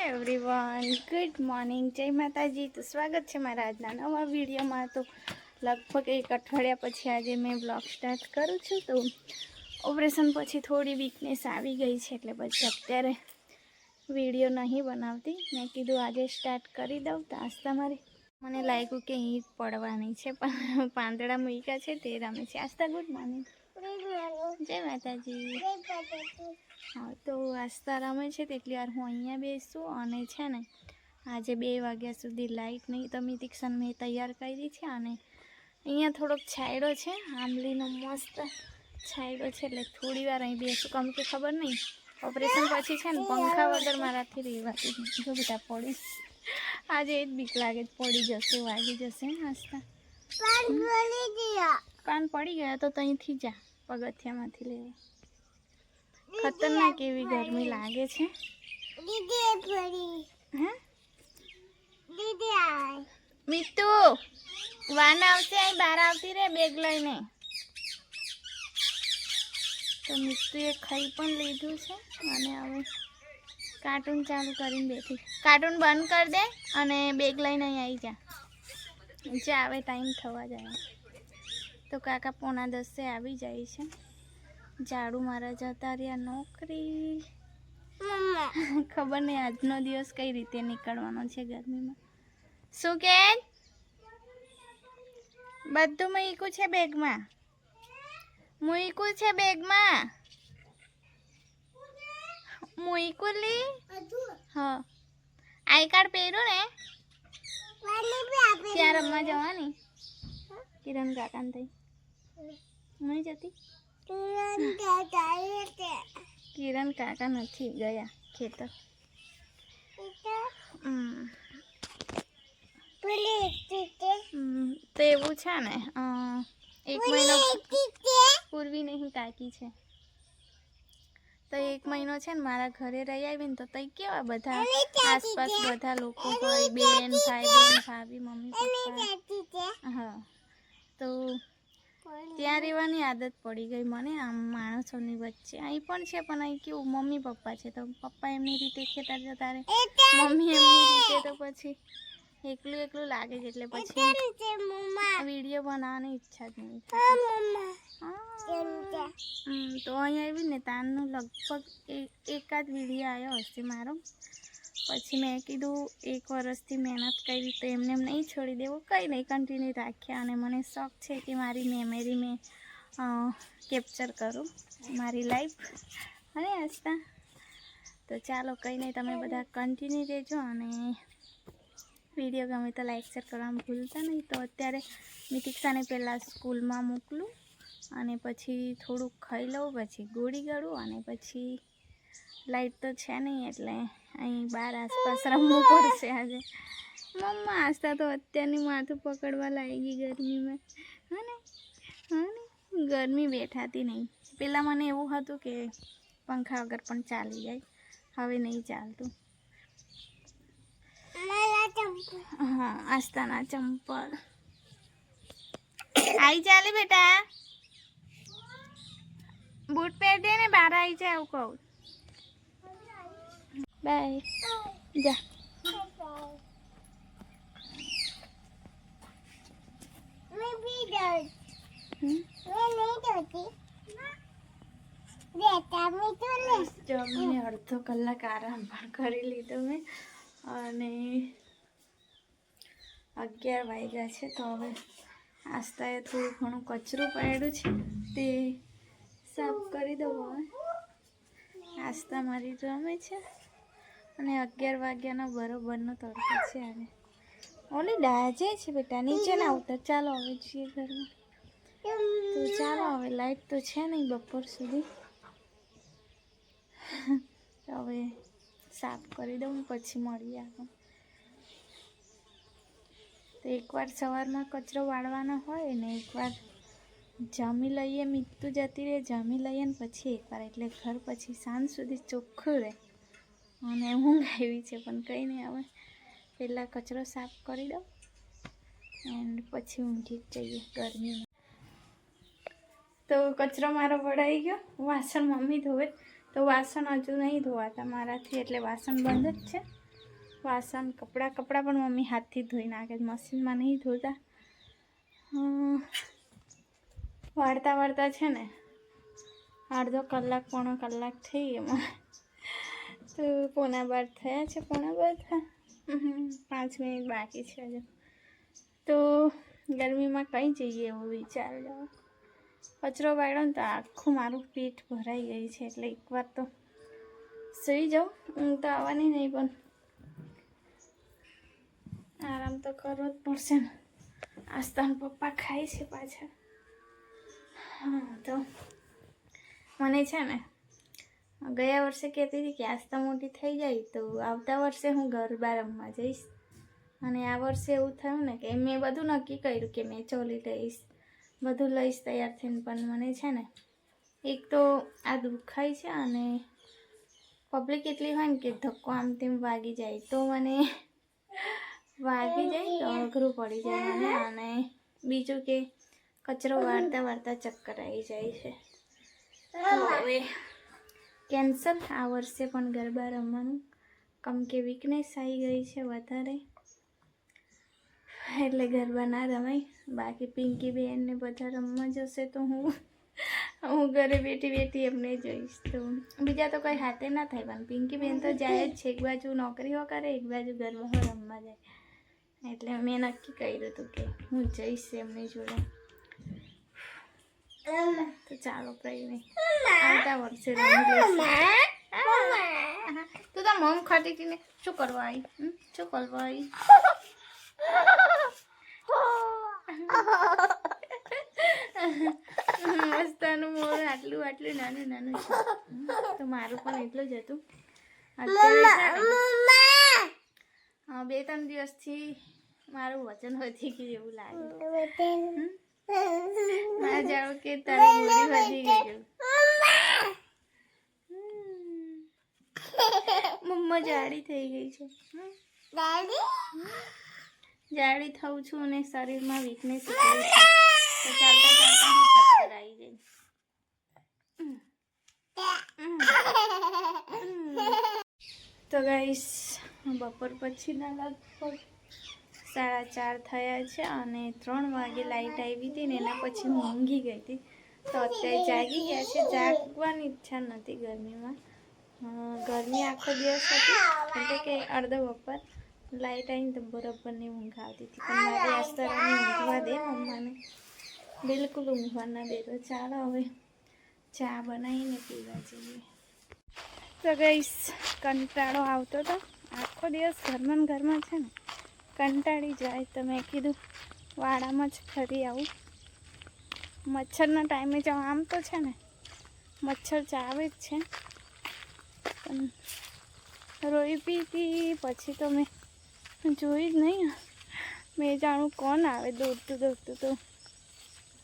Everyone, good morning, જય માતાજી। તો સ્વાગત છે મારા આજના નવા વિડીયોમાં। તો લગભગ એક અઠવાડિયા પછી આજે મેં બ્લોગ સ્ટાર્ટ કરું છું। તો ઓપરેશન પછી થોડી વીકનેસ આવી ગઈ છે, એટલે પછી અત્યારે વિડીયો નહીં બનાવતી। મેં કીધું આજે સ્ટાર્ટ કરી દઉં। તો આજ તમારે મને લાગ્યું કે ઈંટ પડવાની છે, પણ પાંદડા મૂક્યા છે તે રમે છે। આસ્તા ગુડ મોર્નિંગ, જય માતાજી। हाँ, तो आस्था रमे છે તેટલી વાર હું અહીંયા બેસું અને છે ને આજે 2 વાગ્યા સુધી લાઇટ નહીં, તો મિતિક્ષન મેં તૈયાર કરી છે અને અહીંયા થોડોક છાંયડો છે, આંબલીનો મસ્ત છાંયડો છે, એટલે થોડી વાર અહીં બેસું। કેમ કે ખબર નહીં, ઓપરેશન પછી છે ને પંખા વગર મારાથી રહેવાતું નથી। જો બેટા પડી, આજે એ જ બીક લાગે પડી જશે, વાગી જશે ને આસ્था। કાન પડી ગયા તો ત્યાંથી જા પગથિયામાંથી લેવા। खतरनाक एवी गर्मी लागे छे। मीतू वान आवशे, आई बार आवती रे बेग लईने। तो मीतुए खाई पण लीधुं छे अने हवे कार्टून चालू करीने बेठी। कार्टून बंद कर दे अने बेग लईने अहीं आई जा। जे आवे टाइम थवा जाए तो काका 9:45 आवी जाय छे। झाड़ू मारा जता रह्या नौकरी। खबर नहीं आजनो दिवस कई रीते निकळवानो छे गर्मी में। शुं के बधुं मूक्युं छे बेग में? मूक्युं छे बेग में? मूक्युं ली? हाँ, आई कार्ड पेर्युं ने? त्यां रमवा जवानी किरण काका ने तई नहीं जती? किरण काका नहीं गया खेतर। तो एवं छे ने 1 महीनो पूर्वी नहीं काकी छे। तो 1 महीनो छे ने मारा घरे रही आवी ने तो तई केवा बधा आसपास बधा लोको होय, बेन भाई बेन भाभी मम्मी पप्पा। हाँ, तो ત્યાં રહેવાની આદત પડી ગઈ મને આમ માણસોની વચ્ચે। અહીં પણ છે, પણ અહીં કેવું મમ્મી પપ્પા છે તો પપ્પા એમની રીતે ખેતર જતા રહે, મમ્મી એમની રીતે, તો પછી એકલું એકલું લાગે છે, એટલે પછી વિડીયો બનાવવાની ઈચ્છા જ નહીં થતી। તો અહીં આવીને તારનો લગભગ એકાદ વિડીયો આવ્યો હશે મારો। પછી મેં કીધું 1 વર્ષથી મહેનત કરી તો એમને એમ નહીં છોડી દેવો, કંઈ નહીં કન્ટિન્યુ રાખ્યા। અને મને શોખ છે કે મારી મેમરી મેં કેપ્ચર કરું, મારી લાઈફ અને આસ્था। તો ચાલો કંઈ નહીં, તમે બધા કન્ટિન્યુ રહેજો અને વિડીયો ગમે તો લાઈક શેર કરવાનું ભૂલતા નહીં। તો અત્યારે મિતિક્ષાને પહેલાં સ્કૂલમાં મોકલું અને પછી થોડુંક ખાઈ લઉં, પછી ગોળી ગળું અને પછી લાઈટ તો છે નહીં એટલે અહીં બહાર આસપાસ રમવું પડશે આજે। મમ્મા આસ્था તો અત્યારની માથું પકડવા લાગી ગરમીમાં। હા ને ગરમી બેઠાતી નહીં। પહેલાં મને એવું હતું કે પંખા વગર પણ ચાલી જાય, હવે નહીં ચાલતું। हाँ, आस्थाना चंपल आई चाली बेटा, बूट पहर दे ने बाहर आई जाए એવું કહું। बाय जा। જમીને અડધો કલાક આરામ પણ કરી લીધો મેં અને 11 વાગ્યા છે। તો હવે આસ્થાએ થોડું ઘણું કચરું પડ્યું છે તે સાફ કરી દઉં। હવે આસ્થા મારી રમે છે અને 11 વાગ્યાનો બરોબરનો તડકો છે। અને ઓલી ડાજે છે બેટા, નીચે ના ઉતર। ચાલો હવે છીએ ઘરમાં। તો ચાલો હવે લાઈટ તો છે નહીં બપોર સુધી, હવે સાફ કરી દઉં પછી મળીએ આપણે। તો એકવાર સવારમાં કચરો વાળવાનો હોય ને એકવાર જમી લઈએ, મીતું જતી રહે, જમી લઈએ ને પછી એકવાર, એટલે ઘર પછી સાંજ સુધી ચોખ્ખું રહે। અને ઊંઘ આવી છે પણ કંઈ નહીં, હવે પહેલાં કચરો સાફ કરી દઉં એન્ડ પછી ઊંઘી જ જઈએ ગરમીમાં। તો કચરો મારો વળાઈ ગયો, વાસણ મમ્મી ધોવે। તો વાસણ હજુ નહીં ધોવાતા મારાથી, એટલે વાસણ બંધ જ છે। વાસણ કપડાં પણ મમ્મી હાથથી ધોઈ નાખે, મશીનમાં નહીં ધોતા. વાળતા છે ને અડધો કલાક પોણો કલાક થઈ એમાં, તો 11:15 થયા છે. 11:15 5 મિનિટ બાકી છે હજુ. તો ગરમીમાં કંઈ જઈએ એવો વિચાર જાઓ. કચરો વાળ્યો ને તો આખું મારું પેટ ભરાઈ ગઈ છે, એટલે એકવાર તો સૂઈ જાઉં. ઊંઘ તો આવવાની નહીં, પણ આરામ તો કરવો જ પડશે ને. આસ્તાન પપ્પા ખાય છે પાછળ. હા, તો મને છે ને ગયા વર્ષે કહેતી હતી કે આસ્તા મોટી થઈ જાય તો આવતા વર્ષે હું ગરબા રમવા જઈશ. અને આ વર્ષે એવું થયું ને કે મેં બધું નક્કી કર્યું કે મેં ચોલી લઈશ, બધું લઈશ તૈયાર થઈને. પણ મને છે ને એક તો આ દુખાય છે, અને પબ્લિક એટલી હોય ને કે ધક્કો આમ તેમ વાગી જાય તો મને તો અઘરું પડી જાય મને. અને બીજું કે કચરો વાળતા ચક્કર આવી જાય છે. તો હવે કેન્સલ આ વર્ષે પણ ગરબા રમવાનું, કેમ કે વીકનેસ આવી ગઈ છે વધારે, એટલે ગરબા ના રમાય. બાકી પિંકી બેન ને બધા રમવા જશે તો હું ઘરે બેઠી એમને જોઈશ. તો બીજા તો કંઈ હાથે ના થાય, પણ પિંકી બેન તો જાય જ છે. એક બાજુ નોકરીઓ કરે, એક બાજુ ગરબા રમવા જાય. એટલે મેં નક્કી કર્યું હતું કે હું જઈશ એમની જોડે. તો ચાલો કંઈ નહીં, આવતા વર્ષે રમી લઈશું. તું તો મમ ખાતી હતી ને, શું કરવા આવી? શું કરવા આવી? મસ્તાનું મોર આટલું નાનું છે. તો મારું પણ એટલું જ હતું. અત્યારે 2-3 દિવસથી મારું વજન વધી ગયું એવું લાગે. ના જાણો કે તારી બોડી વધી ગયું. મમ્મા જાડી થઈ ગઈ છે. જાડી થઉં છું અને શરીરમાં વીકનેસ એટલી છે તો ચાલતા હું ચક્કર આવી જાય. તો ગાઈસ, બપોર પછીના લગભગ 4:30 થયા છે, અને 3 વાગે લાઈટ આવી હતી ને એના પછી હું ઊંઘી ગઈ હતી. તો અત્યારે જાગી ગયા છે. જાગવાની ઈચ્છા નથી ગરમીમાં. ગરમી આખો દિવસ હતી, એટલે કે અડધો બપોર લાઈટ આવીને તો બરાબરની ઊંઘ આવતી હતી. પણ મારી આસ્તરાને ઊંઘવા દે, મમ્માને બિલકુલ ઊંઘવા ના દે. તો ચાલો હવે ચા બનાવીને પીવા જઈએ. તો ગાઈસ, કંટાળો આવતો હતો આખો દિવસ ઘરમાં છે ને, કંટાળી જાય. તો મેં કીધું વાડામાં જ ફરી આવું. મચ્છરના ટાઈમે જાઉં. આમ તો છે ને મચ્છર ચાવે જ છે, પણ રોઈ પીતી પછી તો મેં જોઈ જ નહીં. મેં જાણું કોણ આવે દોડતું તો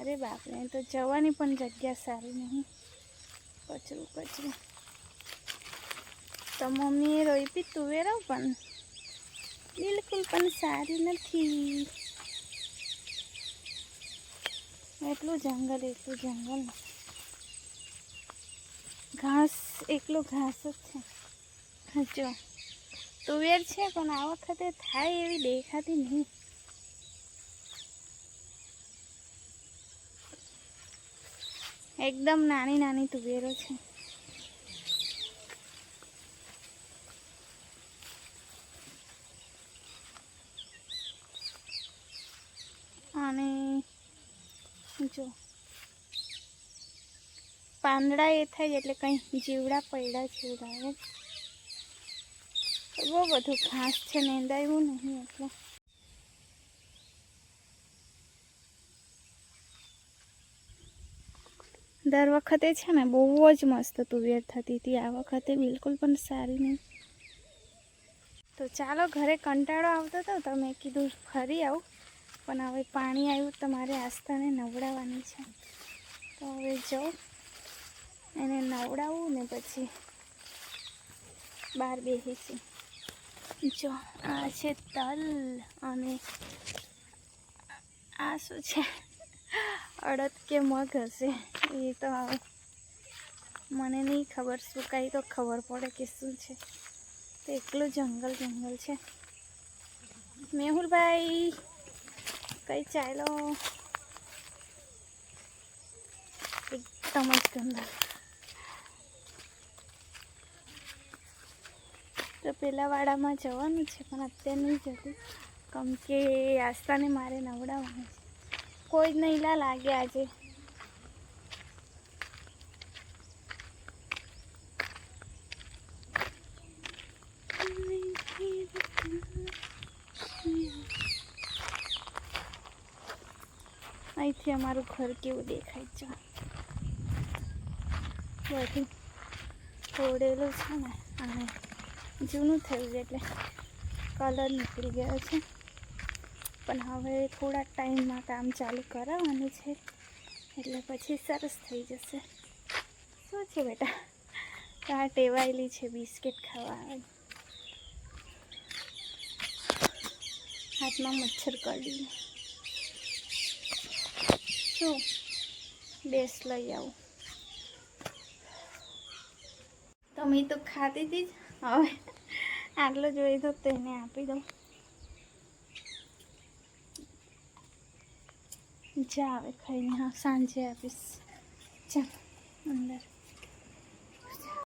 અરે બાપરે, તો જવાની પણ જગ્યા સારી નહીં. કચરું. તો મમ્મીએ રોઈપી તુવેરો, પણ બિલકુલ પણ સારી નથી. એટલું જંગલ ઘાસ, એકલું ઘાસ જ છે. જો તુવેર છે, પણ આ વખતે થાય એવી દેખાતી નહીં. એકદમ નાની તુવેરો છે. અને જો પાંદડા એ થાય એટલે કંઈ જીવડા પડ્યા છે. બહુ બધું ઘાસ છે, નેંદાયું નહીં એટલે. દર વખતે છે ને બહુ જ મસ્ત તુવેર થતી હતી, આ વખતે બિલકુલ પણ સારી નહીં. તો ચાલો, ઘરે કંટાળો આવતો હતો તો મેં કીધું ફરી આવું. પણ હવે પાણી આવ્યું તો મારે આસ્તાને નવડાવવાની છે. તો હવે જાઉં, એને નવડાવું ને પછી બહાર બેસીશું. જો આ છે તલ, અને આ શું છે અડદ કે મગ હશે, એ તો હવે મને નહીં ખબર. સુકાઈ તો ખબર પડે કે શું છે. તો એકલું જંગલ જંગલ છે. મેહુલભાઈ કઈ ચાલો એકદમ જ ગંદા. તો પેલા વાડામાં જવાનું છે પણ અત્યારે નહીં જતું, કેમ કે આસ્તાને મારે નવડાવવાનું છે. કોઈ જ નહીં લાગે આજે. અહીંથી અમારું ઘર કેવું દેખાય છે. બધું તોડેલું છે ને, અને જૂનું થયું એટલે કલર નીકળી ગયો છે. પણ હવે થોડા ટાઈમમાં કામ ચાલુ કરાવવાનું છે એટલે પછી સરસ થઈ જશે. શું છે બેટા? આ ટેવાયેલી છે બિસ્કિટ ખાવા. હાથમાં મચ્છર કરડી. શું બેસ લઈ આવું. તમે તો ખાતી હતી જ, હવે આટલો જોઈ તો તેને આપી દઉં. જા હવે ખાઈને, હા સાંજે આપીશ. ચાલ અંદર.